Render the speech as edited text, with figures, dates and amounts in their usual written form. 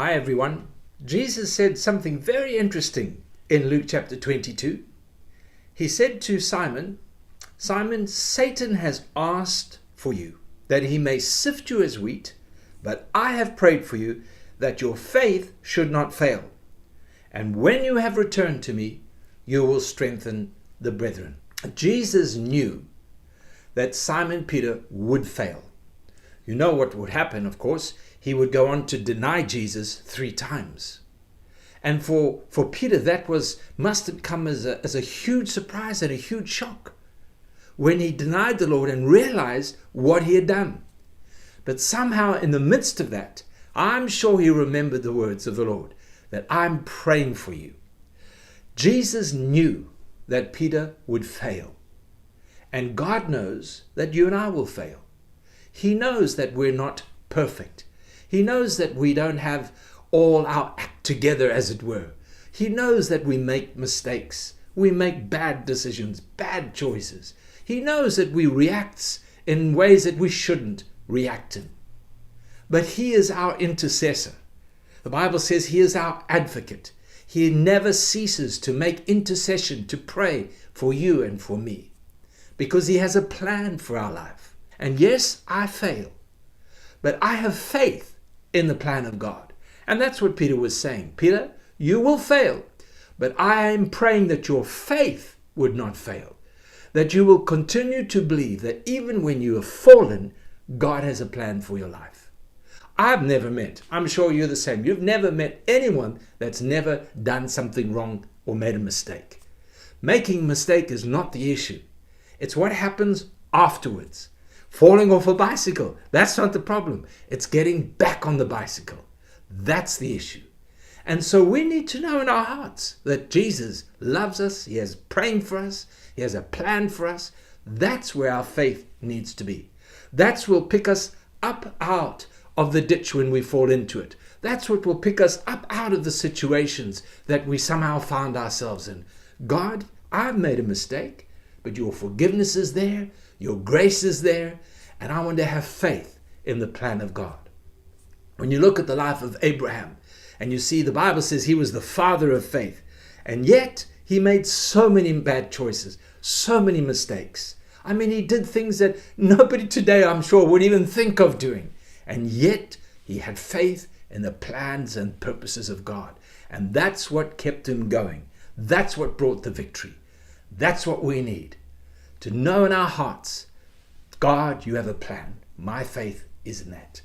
Hi everyone. Jesus said something very interesting in Luke chapter 22. He said to Simon, Simon, Satan has asked for you that he may sift you as wheat, but I have prayed for you that your faith should not fail. And when you have returned to me, you will strengthen the brethren. Jesus knew that Simon Peter would fail. You know what would happen, of course. He would go on to deny Jesus 3 times. And for Peter, that must have come as a huge surprise and a huge shock when he denied the Lord and realized what he had done. But somehow in the midst of that, I'm sure he remembered the words of the Lord, that I'm praying for you. Jesus knew that Peter would fail. And God knows that you and I will fail. He knows that we're not perfect. He knows that we don't have all our act together, as it were. He knows that we make mistakes. We make bad decisions, bad choices. He knows that we react in ways that we shouldn't react in. But he is our intercessor. The Bible says he is our advocate. He never ceases to make intercession, to pray for you and for me, because he has a plan for our life. And yes, I fail, but I have faith in the plan of God. And that's what Peter was saying. Peter, you will fail, but I am praying that your faith would not fail, that you will continue to believe that even when you have fallen, God has a plan for your life. I've never met, I'm sure you're the same, you've never met anyone that's never done something wrong or made a mistake. Making a mistake is not the issue. It's what happens afterwards. Falling off a bicycle, that's not the problem. It's getting back on the bicycle. That's the issue. And so we need to know in our hearts that Jesus loves us. He is praying for us. He has a plan for us. That's where our faith needs to be. That's what will pick us up out of the ditch when we fall into it. That's what will pick us up out of the situations that we somehow found ourselves in. God, I've made a mistake, but your forgiveness is there. Your grace is there, and I want to have faith in the plan of God. When you look at the life of Abraham, and you see the Bible says he was the father of faith, and yet he made so many bad choices, so many mistakes. I mean, he did things that nobody today, I'm sure, would even think of doing. And yet he had faith in the plans and purposes of God. And that's what kept him going. That's what brought the victory. That's what we need. To know in our hearts, God, you have a plan. My faith is in that.